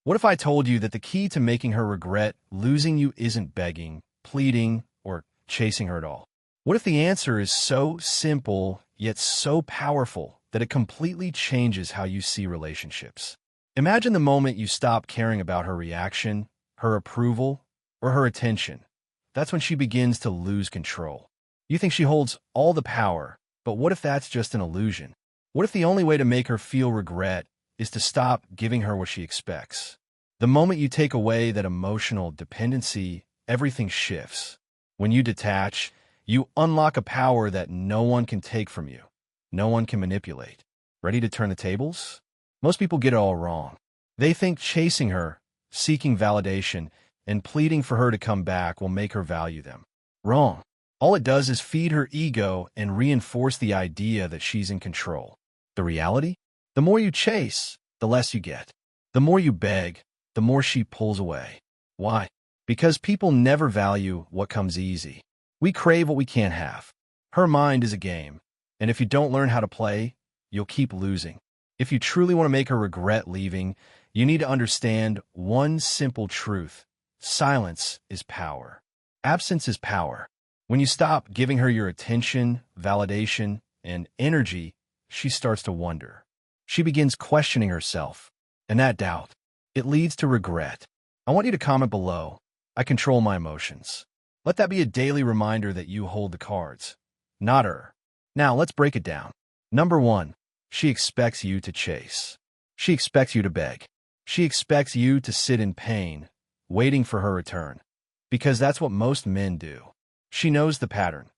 What if I told you that the key to making her regret losing you isn't begging, pleading, or chasing her at all? What if the answer is so simple, yet so powerful, that it completely changes how you see relationships? Imagine the moment you stop caring about her reaction, her approval, or her attention. That's when she begins to lose control. You think she holds all the power, but what if that's just an illusion? What if the only way to make her feel regret is to stop giving her what she expects? The moment you take away that emotional dependency, everything shifts. When you detach, you unlock a power that no one can take from you, no one can manipulate. Ready to turn the tables? Most people get it all wrong. They think chasing her, seeking validation, and pleading for her to come back will make her value them. Wrong. All it does is feed her ego and reinforce the idea that she's in control. The reality? The more you chase, the less you get. The more you beg, the more she pulls away. Why? Because people never value what comes easy. We crave what we can't have. Her mind is a game, and if you don't learn how to play, you'll keep losing. If you truly want to make her regret leaving, you need to understand one simple truth. Silence is power. Absence is power. When you stop giving her your attention, validation, and energy, she starts to wonder. She begins questioning herself, and that doubt, it leads to regret. I want you to comment below. I control my emotions. Let that be a daily reminder that you hold the cards, not her. Now, let's break it down. Number 1. She expects you to chase. She expects you to beg. She expects you to sit in pain, waiting for her return. Because that's what most men do. She knows the pattern.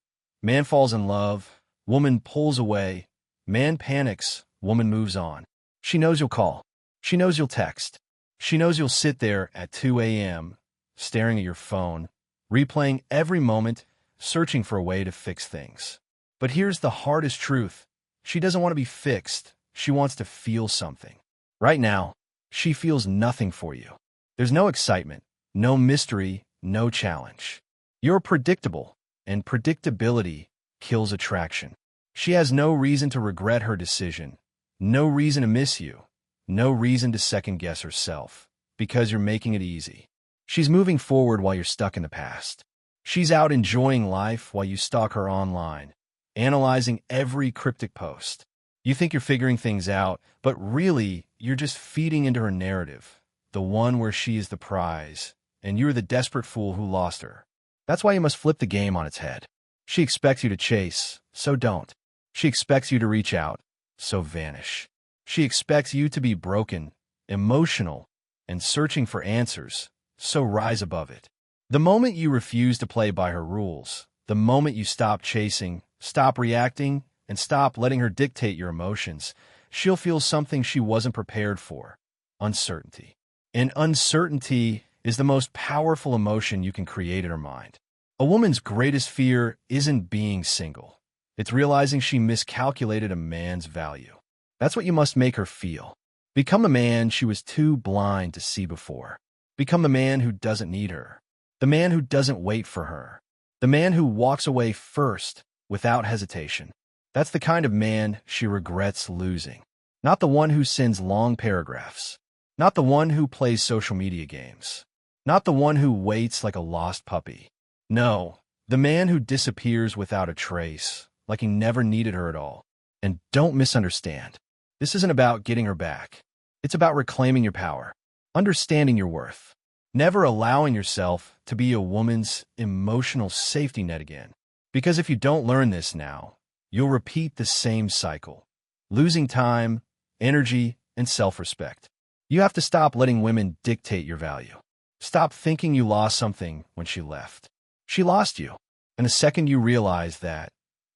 Man falls in love, woman pulls away, man panics, woman moves on. She knows you'll call. She knows you'll text. She knows you'll sit there at 2 a.m., staring at your phone, replaying every moment, searching for a way to fix things. But here's the hardest truth. She doesn't want to be fixed. She wants to feel something. Right now, she feels nothing for you. There's no excitement, no mystery, no challenge. You're predictable, and predictability kills attraction. She has no reason to regret her decision, no reason to miss you, no reason to second-guess herself, because you're making it easy. She's moving forward while you're stuck in the past. She's out enjoying life while you stalk her online, analyzing every cryptic post. You think you're figuring things out, but really, you're just feeding into her narrative, the one where she is the prize, and you're the desperate fool who lost her. That's why you must flip the game on its head. She expects you to chase, so don't. She expects you to reach out, so vanish. She expects you to be broken, emotional, and searching for answers, so rise above it. The moment you refuse to play by her rules, the moment you stop chasing, stop reacting, and stop letting her dictate your emotions, she'll feel something she wasn't prepared for: uncertainty. And uncertainty is the most powerful emotion you can create in her mind. A woman's greatest fear isn't being single. It's realizing she miscalculated a man's value. That's what you must make her feel. Become the man she was too blind to see before. Become the man who doesn't need her. The man who doesn't wait for her. The man who walks away first, without hesitation. That's the kind of man she regrets losing. Not the one who sends long paragraphs. Not the one who plays social media games. Not the one who waits like a lost puppy. No, the man who disappears without a trace, like he never needed her at all. And don't misunderstand. This isn't about getting her back. It's about reclaiming your power, understanding your worth, never allowing yourself to be a woman's emotional safety net again. Because if you don't learn this now, you'll repeat the same cycle, losing time, energy, and self-respect. You have to stop letting women dictate your value. Stop thinking you lost something when she left. She lost you. And the second you realize that,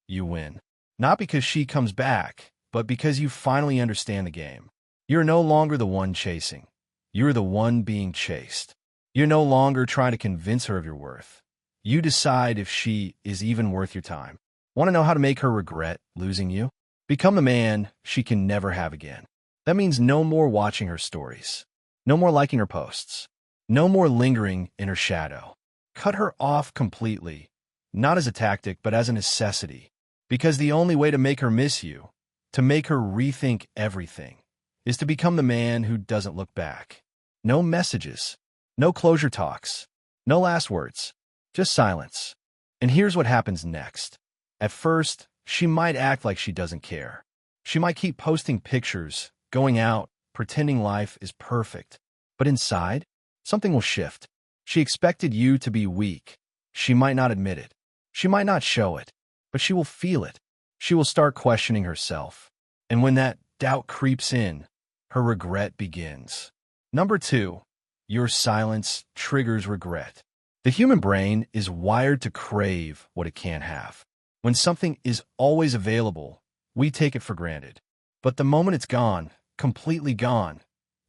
you win. Not because she comes back, but because you finally understand the game. You're no longer the one chasing. You're the one being chased. You're no longer trying to convince her of your worth. You decide if she is even worth your time. Want to know how to make her regret losing you? Become the man she can never have again. That means no more watching her stories. No more liking her posts. No more lingering in her shadow. Cut her off completely, not as a tactic, but as a necessity. Because the only way to make her miss you, to make her rethink everything, is to become the man who doesn't look back. No messages. No closure talks. No last words. Just silence. And here's what happens next. At first, she might act like she doesn't care. She might keep posting pictures, going out, pretending life is perfect. But inside, something will shift. She expected you to be weak. She might not admit it. She might not show it, but she will feel it. She will start questioning herself. And when that doubt creeps in, her regret begins. Number 2, your silence triggers regret. The human brain is wired to crave what it can't have. When something is always available, we take it for granted. But the moment it's gone, completely gone,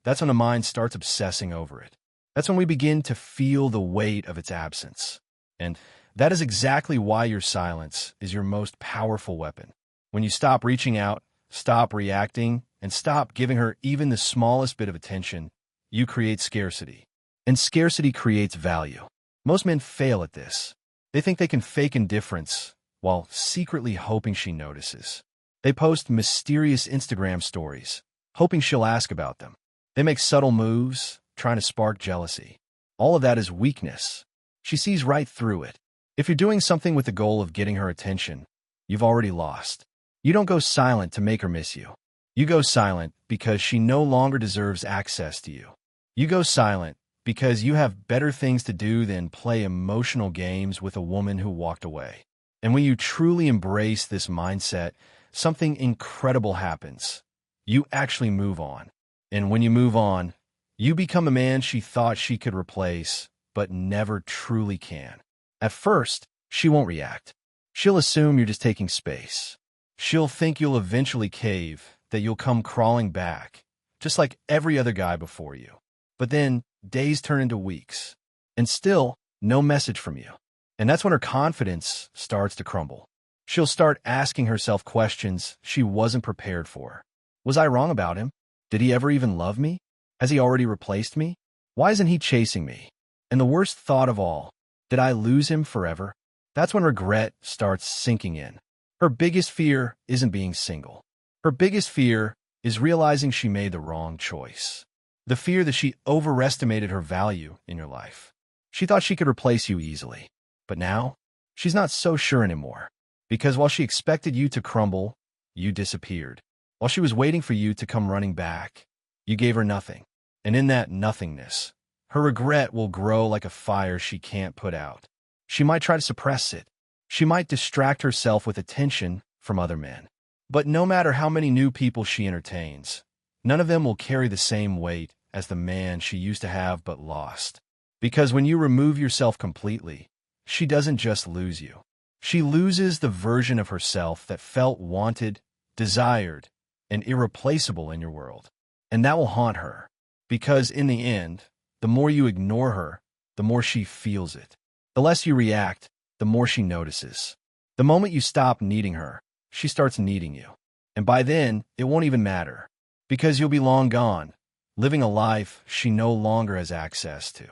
that's when the mind starts obsessing over it. That's when we begin to feel the weight of its absence. And that is exactly why your silence is your most powerful weapon. When you stop reaching out, stop reacting, and stop giving her even the smallest bit of attention, you create scarcity. And scarcity creates value. Most men fail at this. They think they can fake indifference while secretly hoping she notices. They post mysterious Instagram stories, hoping she'll ask about them. They make subtle moves, trying to spark jealousy. All of that is weakness. She sees right through it. If you're doing something with the goal of getting her attention, you've already lost. You don't go silent to make her miss you. You go silent because she no longer deserves access to you. You go silent because you have better things to do than play emotional games with a woman who walked away. And when you truly embrace this mindset, something incredible happens. You actually move on. And when you move on, you become a man she thought she could replace, but never truly can. At first, she won't react. She'll assume you're just taking space. She'll think you'll eventually cave, that you'll come crawling back, just like every other guy before you. But then, days turn into weeks, and still, no message from you. And that's when her confidence starts to crumble. She'll start asking herself questions she wasn't prepared for. Was I wrong about him? Did he ever even love me? Has he already replaced me? Why isn't he chasing me? And the worst thought of all, did I lose him forever? That's when regret starts sinking in. Her biggest fear isn't being single. Her biggest fear is realizing she made the wrong choice. The fear that she overestimated her value in your life. She thought she could replace you easily. But now, she's not so sure anymore. Because while she expected you to crumble, you disappeared. While she was waiting for you to come running back, you gave her nothing. And in that nothingness, her regret will grow like a fire she can't put out. She might try to suppress it. She might distract herself with attention from other men. But no matter how many new people she entertains, none of them will carry the same weight as the man she used to have but lost. Because when you remove yourself completely, she doesn't just lose you. She loses the version of herself that felt wanted, desired, and irreplaceable in your world. And that will haunt her. Because in the end, the more you ignore her, the more she feels it. The less you react, the more she notices. The moment you stop needing her, she starts needing you. And by then, it won't even matter. Because you'll be long gone, living a life she no longer has access to.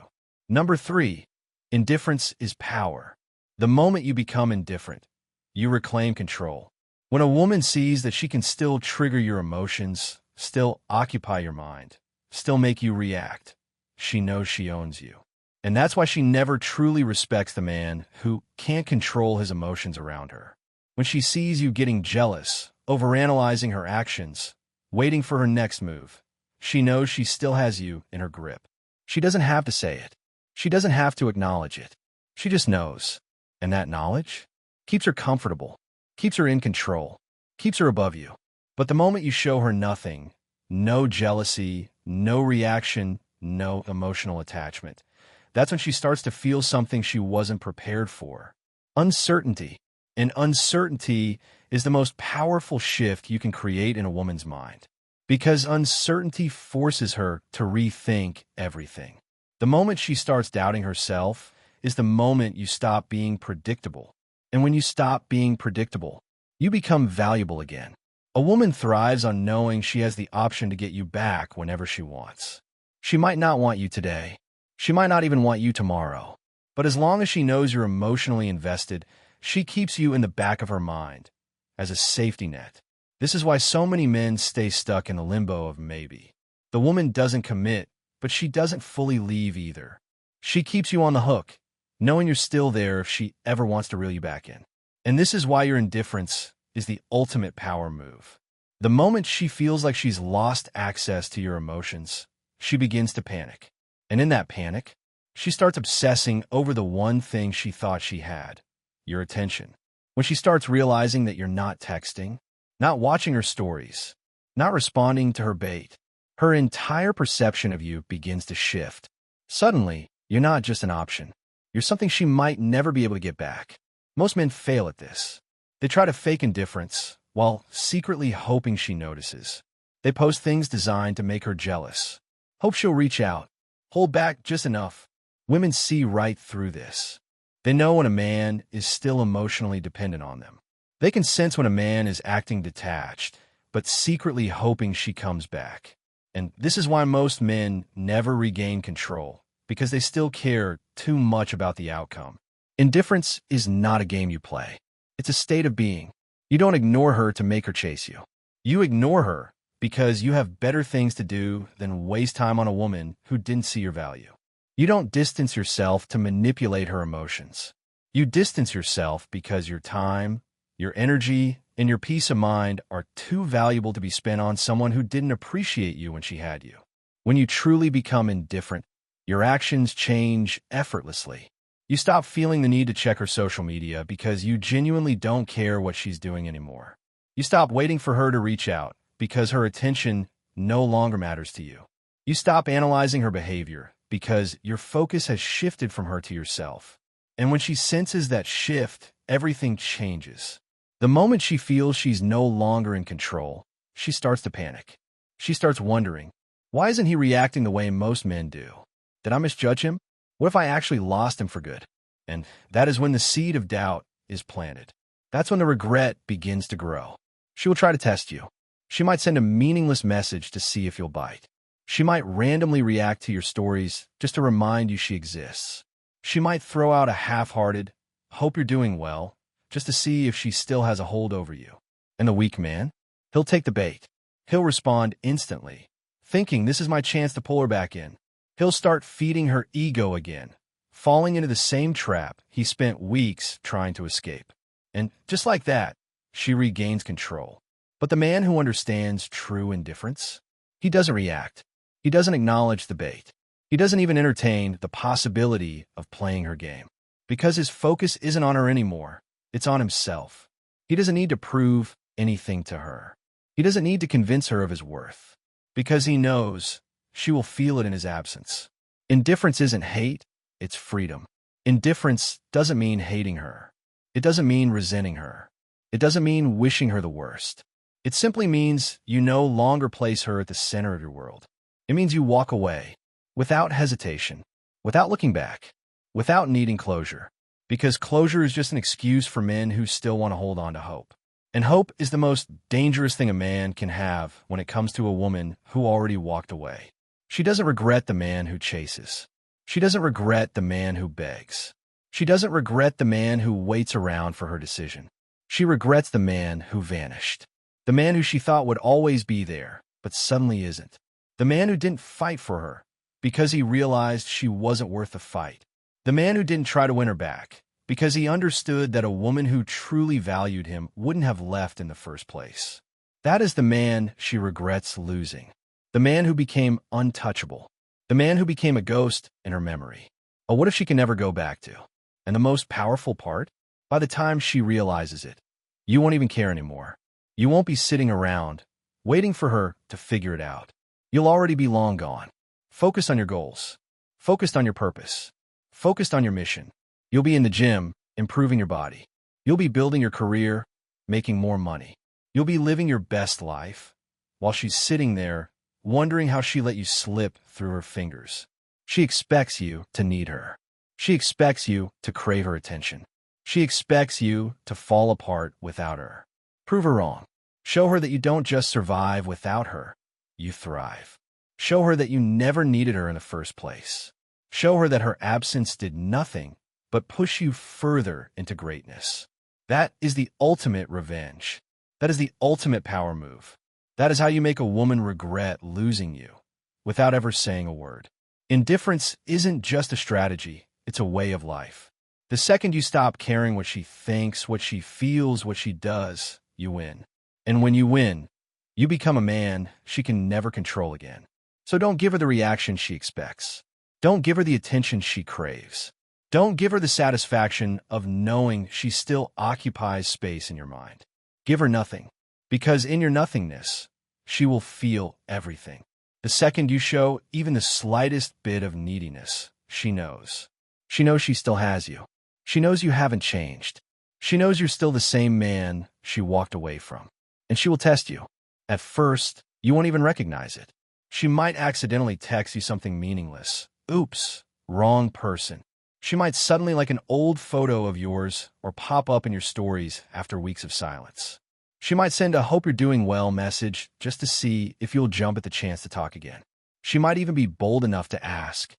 Number 3, indifference is power. The moment you become indifferent, you reclaim control. When a woman sees that she can still trigger your emotions, still occupy your mind, still make you react, she knows she owns you. And that's why she never truly respects the man who can't control his emotions around her. When she sees you getting jealous, overanalyzing her actions, waiting for her next move, she knows she still has you in her grip. She doesn't have to say it. She doesn't have to acknowledge it. She just knows. And that knowledge keeps her comfortable, keeps her in control, keeps her above you. But the moment you show her nothing, no jealousy, no reaction, no emotional attachment, that's when she starts to feel something she wasn't prepared for. Uncertainty. And uncertainty is the most powerful shift you can create in a woman's mind. Because uncertainty forces her to rethink everything. The moment she starts doubting herself is the moment you stop being predictable. And when you stop being predictable, you become valuable again. A woman thrives on knowing she has the option to get you back whenever she wants. She might not want you today. She might not even want you tomorrow. But as long as she knows you're emotionally invested, she keeps you in the back of her mind as a safety net. This is why so many men stay stuck in the limbo of maybe. The woman doesn't commit but she doesn't fully leave either. She keeps you on the hook, knowing you're still there if she ever wants to reel you back in. And this is why your indifference is the ultimate power move. The moment she feels like she's lost access to your emotions, she begins to panic. And in that panic, she starts obsessing over the one thing she thought she had, your attention. When she starts realizing that you're not texting, not watching her stories, not responding to her bait, her entire perception of you begins to shift. Suddenly, you're not just an option. You're something she might never be able to get back. Most men fail at this. They try to fake indifference while secretly hoping she notices. They post things designed to make her jealous. Hope she'll reach out. Hold back just enough. Women see right through this. They know when a man is still emotionally dependent on them. They can sense when a man is acting detached, but secretly hoping she comes back. And this is why most men never regain control, because they still care too much about the outcome. Indifference is not a game you play. It's a state of being. You don't ignore her to make her chase you. You ignore her because you have better things to do than waste time on a woman who didn't see your value. You don't distance yourself to manipulate her emotions. You distance yourself because your time, your energy, and your peace of mind are too valuable to be spent on someone who didn't appreciate you when she had you. When you truly become indifferent, your actions change effortlessly. You stop feeling the need to check her social media because you genuinely don't care what she's doing anymore. You stop waiting for her to reach out because her attention no longer matters to you. You stop analyzing her behavior because your focus has shifted from her to yourself. And when she senses that shift, everything changes. The moment she feels she's no longer in control, she starts to panic. She starts wondering, why isn't he reacting the way most men do? Did I misjudge him? What if I actually lost him for good? And that is when the seed of doubt is planted. That's when the regret begins to grow. She will try to test you. She might send a meaningless message to see if you'll bite. She might randomly react to your stories just to remind you she exists. She might throw out a half-hearted, hope you're doing well, just to see if she still has a hold over you. And the weak man? He'll take the bait. He'll respond instantly, thinking this is my chance to pull her back in. He'll start feeding her ego again, falling into the same trap he spent weeks trying to escape. And just like that, she regains control. But the man who understands true indifference, he doesn't react. He doesn't acknowledge the bait. He doesn't even entertain the possibility of playing her game. Because his focus isn't on her anymore, it's on himself. He doesn't need to prove anything to her. He doesn't need to convince her of his worth. Because he knows she will feel it in his absence. Indifference isn't hate, it's freedom. Indifference doesn't mean hating her. It doesn't mean resenting her. It doesn't mean wishing her the worst. It simply means you no longer place her at the center of your world. It means you walk away, without hesitation, without looking back, without needing closure. Because closure is just an excuse for men who still want to hold on to hope. And hope is the most dangerous thing a man can have when it comes to a woman who already walked away. She doesn't regret the man who chases. She doesn't regret the man who begs. She doesn't regret the man who waits around for her decision. She regrets the man who vanished. The man who she thought would always be there, but suddenly isn't. The man who didn't fight for her because he realized she wasn't worth the fight. The man who didn't try to win her back because he understood that a woman who truly valued him wouldn't have left in the first place. That is the man she regrets losing. The man who became untouchable. The man who became a ghost in her memory. A what if she can never go back to? And the most powerful part? By the time she realizes it, you won't even care anymore. You won't be sitting around, waiting for her to figure it out. You'll already be long gone. Focused on your goals. Focused on your purpose. Focused on your mission. You'll be in the gym, improving your body. You'll be building your career, making more money. You'll be living your best life, while she's sitting there, wondering how she let you slip through her fingers. She expects you to need her. She expects you to crave her attention. She expects you to fall apart without her. Prove her wrong. Show her that you don't just survive without her, you thrive. Show her that you never needed her in the first place. Show her that her absence did nothing but push you further into greatness. That is the ultimate revenge. That is the ultimate power move. That is how you make a woman regret losing you, without ever saying a word. Indifference isn't just a strategy, it's a way of life. The second you stop caring what she thinks, what she feels, what she does, you win. And when you win, you become a man she can never control again. So don't give her the reaction she expects. Don't give her the attention she craves. Don't give her the satisfaction of knowing she still occupies space in your mind. Give her nothing, because in your nothingness, she will feel everything. The second you show even the slightest bit of neediness, she knows. She knows she still has you. She knows you haven't changed. She knows you're still the same man she walked away from. And she will test you. At first, you won't even recognize it. She might accidentally text you something meaningless. Oops, wrong person. She might suddenly like an old photo of yours or pop up in your stories after weeks of silence. She might send a "hope you're doing well" message just to see if you'll jump at the chance to talk again. She might even be bold enough to ask,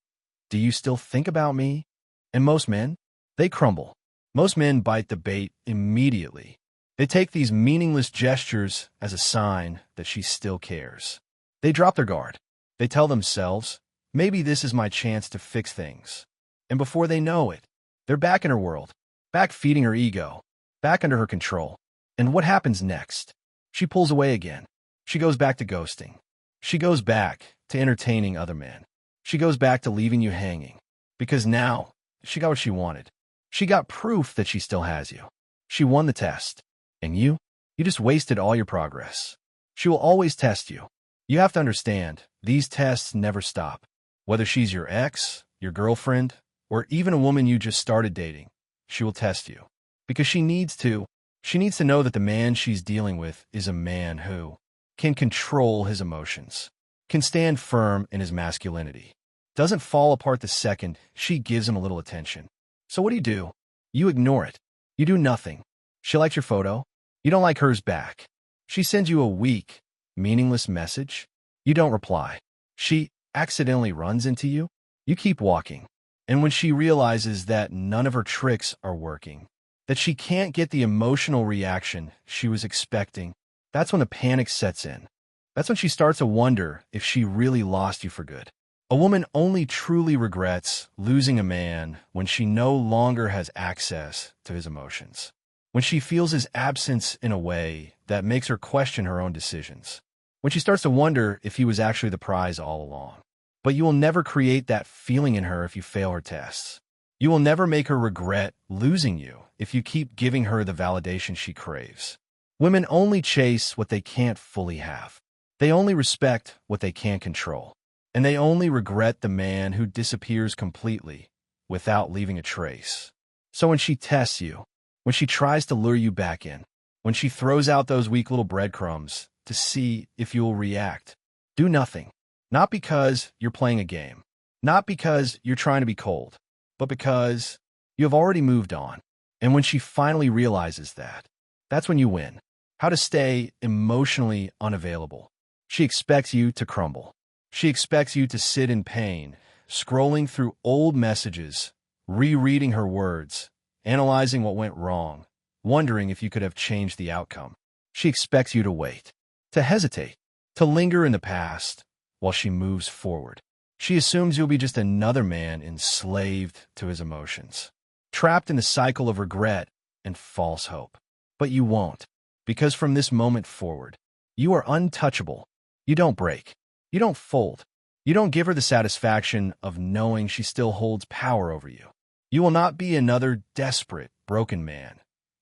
"Do you still think about me?" And most men, they crumble. Most men bite the bait immediately. They take these meaningless gestures as a sign that she still cares. They drop their guard. They tell themselves, maybe this is my chance to fix things. And before they know it, they're back in her world, back feeding her ego, back under her control. And what happens next? She pulls away again. She goes back to ghosting. She goes back to entertaining other men. She goes back to leaving you hanging. Because now, she got what she wanted. She got proof that she still has you. She won the test. And you just wasted all your progress. She will always test you. You have to understand, these tests never stop. Whether she's your ex, your girlfriend, or even a woman you just started dating, she will test you. Because she needs to. She needs to know that the man she's dealing with is a man who can control his emotions, can stand firm in his masculinity, doesn't fall apart the second she gives him a little attention. So what do? You ignore it. You do nothing. She likes your photo. You don't like hers back. She sends you a weak, meaningless message. You don't reply. She accidentally runs into you. You keep walking. And when she realizes that none of her tricks are working, that she can't get the emotional reaction she was expecting, that's when the panic sets in. That's when she starts to wonder if she really lost you for good. A woman only truly regrets losing a man when she no longer has access to his emotions, when she feels his absence in a way that makes her question her own decisions, when she starts to wonder if he was actually the prize all along. But you will never create that feeling in her if you fail her tests. You will never make her regret losing you if you keep giving her the validation she craves. Women only chase what they can't fully have. They only respect what they can't control. And they only regret the man who disappears completely without leaving a trace. So when she tests you, when she tries to lure you back in, when she throws out those weak little breadcrumbs to see if you will react, do nothing. Not because you're playing a game, not because you're trying to be cold, but because you have already moved on. And when she finally realizes that, that's when you win. How to stay emotionally unavailable. She expects you to crumble. She expects you to sit in pain, scrolling through old messages, rereading her words, analyzing what went wrong, wondering if you could have changed the outcome. She expects you to wait, to hesitate, to linger in the past while she moves forward. She assumes you'll be just another man enslaved to his emotions, trapped in a cycle of regret and false hope. But you won't, because from this moment forward, you are untouchable. You don't break. You don't fold. You don't give her the satisfaction of knowing she still holds power over you. You will not be another desperate, broken man,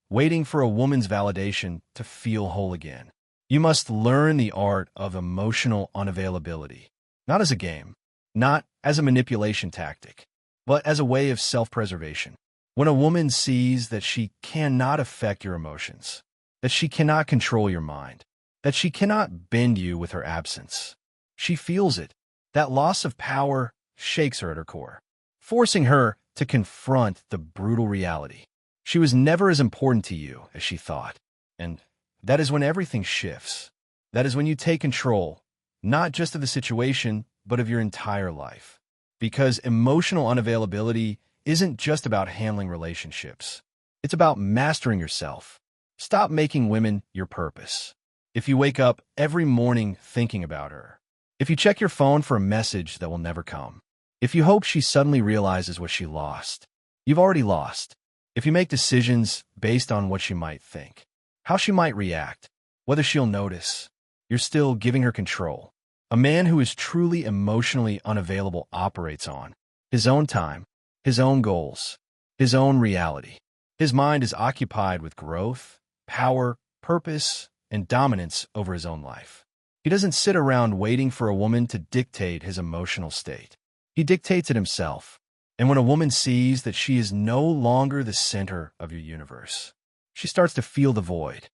waiting for a woman's validation to feel whole again. You must learn the art of emotional unavailability, not as a game, not as a manipulation tactic, but as a way of self-preservation. When a woman sees that she cannot affect your emotions, that she cannot control your mind, that she cannot bend you with her absence, she feels it. That loss of power shakes her at her core, forcing her to confront the brutal reality. She was never as important to you as she thought. And that is when everything shifts. That is when you take control, not just of the situation, but of your entire life. Because emotional unavailability isn't just about handling relationships. It's about mastering yourself. Stop making women your purpose. If you wake up every morning thinking about her, If you check your phone for a message that will never come. If you hope she suddenly realizes what she lost. You've already lost. If you make decisions based on what she might think, how she might react, whether she'll notice, you're still giving her control. A man who is truly emotionally unavailable operates on his own time, his own goals, his own reality. His mind is occupied with growth, power, purpose, and dominance over his own life. He doesn't sit around waiting for a woman to dictate his emotional state. He dictates it himself. And when a woman sees that she is no longer the center of your universe, she starts to feel the void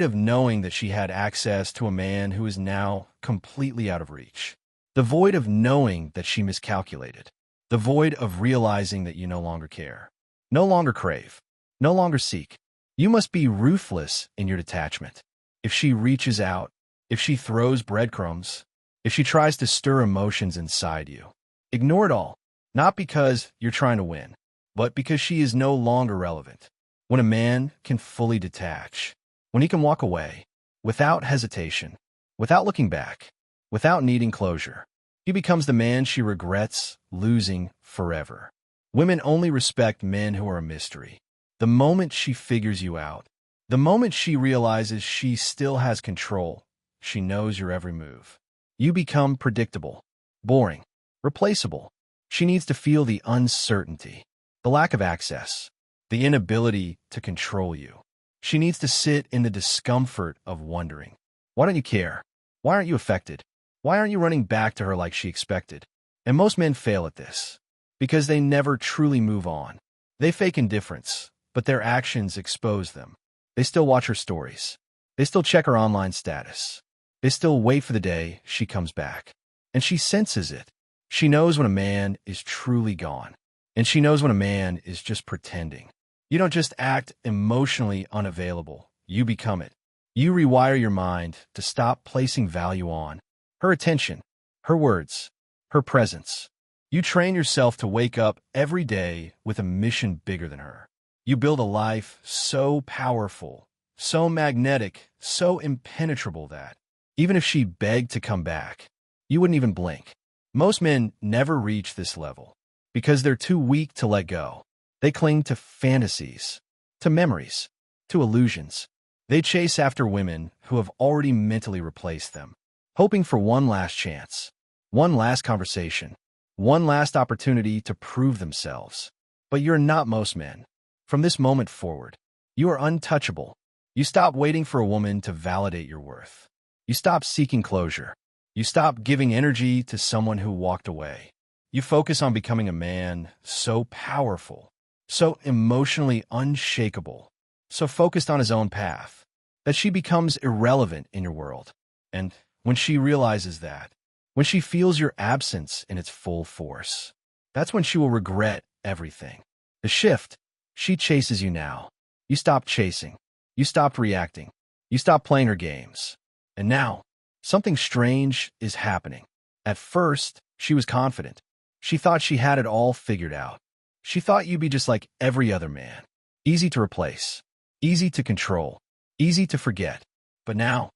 of knowing that she had access to a man who is now completely out of reach, the void of knowing that she miscalculated, the void of realizing that you no longer care, no longer crave, no longer seek. You must be ruthless in your detachment. If she reaches out, if she throws breadcrumbs, if she tries to stir emotions inside you, ignore it all, not because you're trying to win, but because she is no longer relevant. When a man can fully detach, when he can walk away, without hesitation, without looking back, without needing closure, he becomes the man she regrets losing forever. Women only respect men who are a mystery. The moment she figures you out, the moment she realizes she still has control, she knows your every move. You become predictable, boring, replaceable. She needs to feel the uncertainty, the lack of access, the inability to control you. She needs to sit in the discomfort of wondering, why don't you care? Why aren't you affected? Why aren't you running back to her like she expected? And most men fail at this because they never truly move on. They fake indifference, but their actions expose them. They still watch her stories. They still check her online status. They still wait for the day she comes back. And she senses it. She knows when a man is truly gone. And she knows when a man is just pretending. You don't just act emotionally unavailable. You become it. You rewire your mind to stop placing value on her attention, her words, her presence. You train yourself to wake up every day with a mission bigger than her. You build a life so powerful, so magnetic, so impenetrable that, even if she begged to come back, you wouldn't even blink. Most men never reach this level because they're too weak to let go. They cling to fantasies, to memories, to illusions. They chase after women who have already mentally replaced them, hoping for one last chance, one last conversation, one last opportunity to prove themselves. But you're not most men. From this moment forward, you are untouchable. You stop waiting for a woman to validate your worth. You stop seeking closure. You stop giving energy to someone who walked away. You focus on becoming a man so powerful, so emotionally unshakable, so focused on his own path, that she becomes irrelevant in your world. And when she realizes that, when she feels your absence in its full force, that's when she will regret everything. The shift, she chases you now. You stop chasing. You stopped reacting. You stopped playing her games. And now, something strange is happening. At first, she was confident. She thought she had it all figured out. She thought you'd be just like every other man. Easy to replace. Easy to control. Easy to forget. But now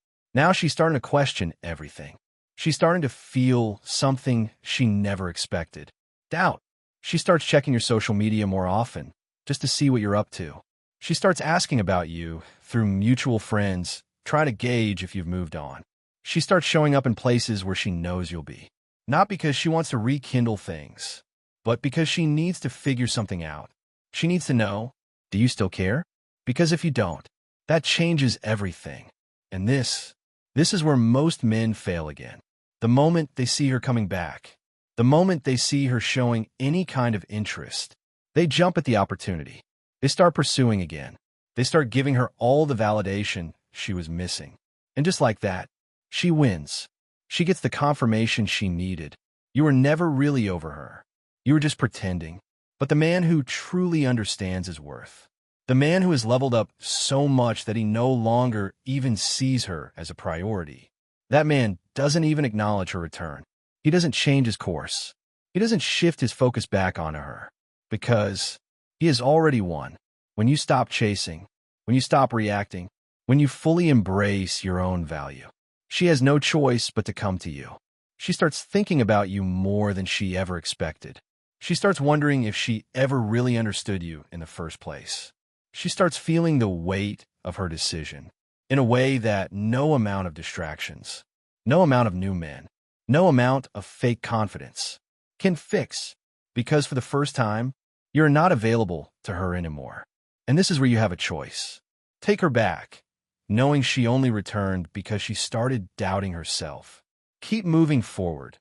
she's starting to question everything. She's starting to feel something she never expected. Doubt. She starts checking your social media more often, just to see what you're up to. She starts asking about you through mutual friends, trying to gauge if you've moved on. She starts showing up in places where she knows you'll be. Not because she wants to rekindle things, but because she needs to figure something out. She needs to know, do you still care? Because if you don't, that changes everything. And this is where most men fail again. The moment they see her coming back, the moment they see her showing any kind of interest, they jump at the opportunity. They start pursuing again. They start giving her all the validation she was missing. And just like that, she wins. She gets the confirmation she needed. You were never really over her. You were just pretending. But the man who truly understands his worth, the man who has leveled up so much that he no longer even sees her as a priority, that man doesn't even acknowledge her return. He doesn't change his course. He doesn't shift his focus back onto her, because he has already won. When you stop chasing, when you stop reacting, when you fully embrace your own value, she has no choice but to come to you. She starts thinking about you more than she ever expected. She starts wondering if she ever really understood you in the first place. She starts feeling the weight of her decision in a way that no amount of distractions, no amount of new men, no amount of fake confidence can fix, because for the first time, you're not available to her anymore. And this is where you have a choice. Take her back, knowing she only returned because she started doubting herself. Keep moving forward,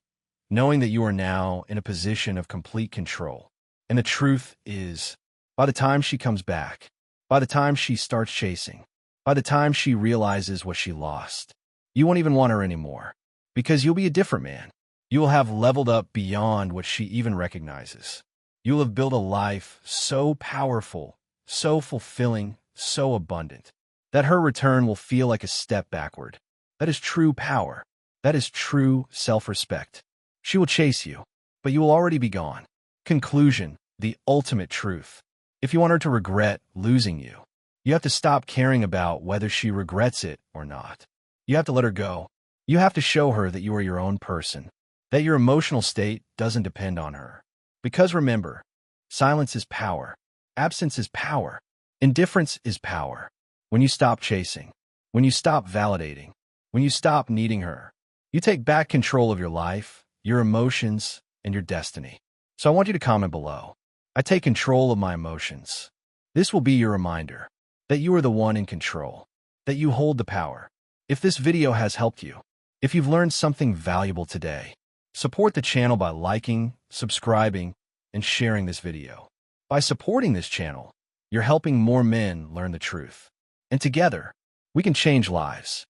knowing that you are now in a position of complete control. And the truth is, by the time she comes back, by the time she starts chasing, by the time she realizes what she lost, you won't even want her anymore, because you'll be a different man. You will have leveled up beyond what she even recognizes. You will have built a life so powerful, so fulfilling, so abundant, that her return will feel like a step backward. That is true power. That is true self-respect. She will chase you, but you will already be gone. Conclusion, the ultimate truth. If you want her to regret losing you, you have to stop caring about whether she regrets it or not. You have to let her go. You have to show her that you are your own person, that your emotional state doesn't depend on her. Because remember, silence is power. Absence is power. Indifference is power. When you stop chasing, when you stop validating, when you stop needing her, you take back control of your life, your emotions, and your destiny. So I want you to comment below. I take control of my emotions. This will be your reminder that you are the one in control, that you hold the power. If this video has helped you, if you've learned something valuable today, support the channel by liking, subscribing, and sharing this video. By supporting this channel, you're helping more men learn the truth. And together, we can change lives.